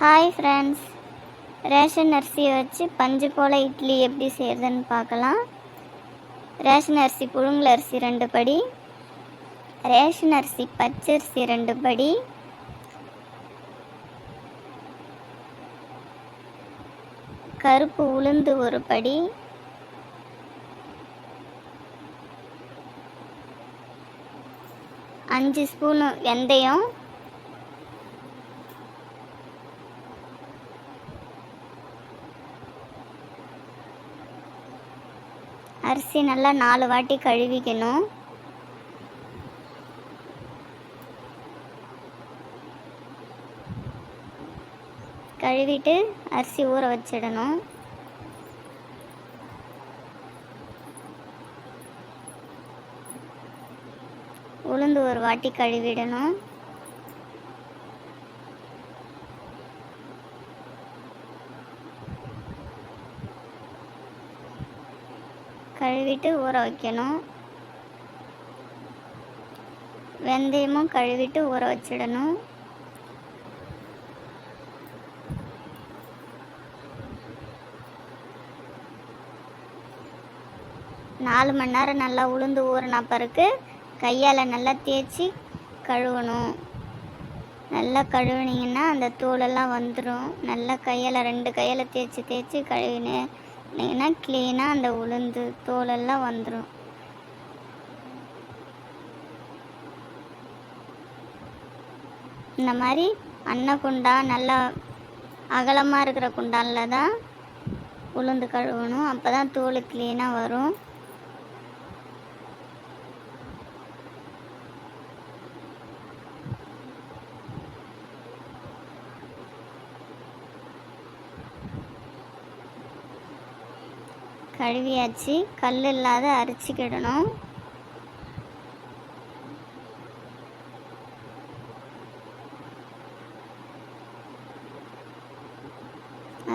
Hi friends, ration அரிசியை வச்சு பஞ்சு போல் இட்லி எப்படி செய்கிறதுன்னு பார்க்கலாம். ரேஷன் அரிசி புழுங்கல் அரிசி 2 படி, ரேஷன் அரிசி பச்சரிசி 2 படி, கருப்பு உளுந்து 1 படி, அஞ்சு ஸ்பூனு வெந்தயம், அரிசி நல்லா 4 வாட்டி கழுவிக்கணும். கழுவிட்டு அரிசி ஊற வச்சிடணும். உளுந்து 1 வாட்டி கழுவிடணும். கழுவிட்டு ஊற வைக்கணும். வெந்தயமும் கழுவிட்டு ஊற வச்சிடணும். நாலு மணி நேரம் நல்லா உளுந்து ஊறின பிறகு கையால் நல்லா தேய்ச்சி கழுவணும். நல்லா கழுவினீங்கன்னா அந்த தூளெல்லாம் வந்துடும். நல்லா கையால் 2 கையால் தேய்ச்சி கழுவினீங்கன்னா க்ளீனாக அந்த உளுந்து தோலெல்லாம் வந்துடும். இந்த மாதிரி குண்டா நல்லா அகலமாக இருக்கிற குண்டானில் தான் உளுந்து கழுவணும். அப்போ தான் தோல் க்ளீனாக வரும். கழுவியாச்சு. கல் இல்லாத அரைச்சிக்கிடணும்.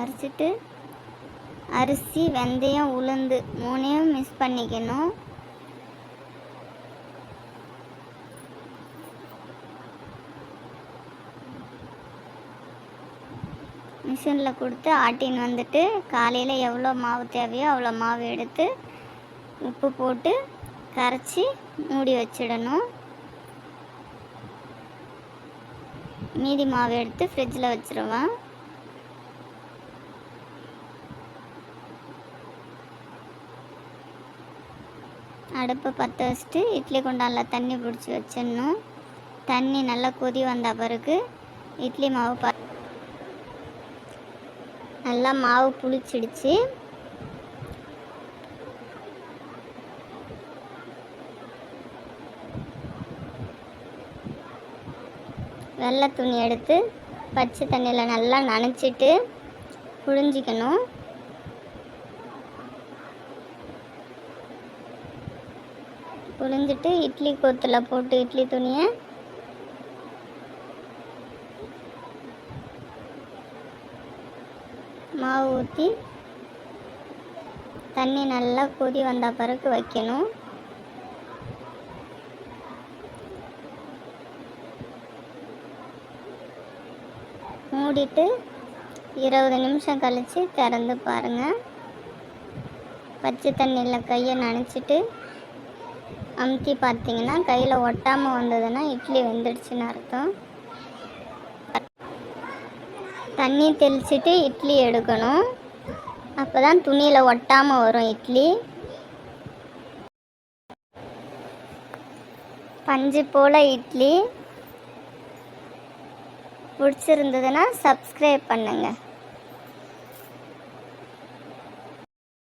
அரைச்சிட்டு அரிசி வெந்தயம் உளுந்து 3ஐயும் மிக்ஸ் பண்ணிக்கணும். மிஷினில் கொடுத்து ஆட்டின்னு வந்துட்டு காலையில் எவ்வளோ மாவு தேவையோ அவ்வளோ மாவு எடுத்து உப்பு போட்டு கரைச்சி மூடி வச்சிடணும். மீதி மாவு எடுத்து ஃப்ரிட்ஜில் வச்சிருவேன். அடுப்பை பற்ற வச்சுட்டு இட்லி குண்டானில் தண்ணி பிடிச்சி வச்சிடணும். தண்ணி நல்லா கொதி வந்த பிறகு இட்லி மாவு நல்லா மாவு புளிச்சிடுச்சு. வெள்ளை துணி எடுத்து பச்சை தண்ணியில் நல்லா நனைச்சிட்டு புழிஞ்சிக்கணும். புழிஞ்சிட்டு இட்லி கொத்தில் போட்டு இட்லி துணியை மாவு ஊற்றி தண்ணி நல்லா கொதி வந்த பிறகு வைக்கணும். மூடிட்டு 20 நிமிஷம் கழித்து திறந்து பாருங்கள். பச்சை தண்ணியில் கையை நனைச்சிட்டு அமுத்தி பார்த்தீங்கன்னா கையில் ஒட்டாமல் வந்ததுன்னா இட்லி வெந்துடுச்சுன்னு அர்த்தம். தண்ணி தெளிச்சிட்டு இட்லி எடுக்கணும். அப்போ தான் துணியில் ஒட்டாமல் வரும் இட்லி. பஞ்சு போல் இட்லி பிடிச்சிருந்ததுன்னா சப்ஸ்கிரைப் பண்ணுங்கள்.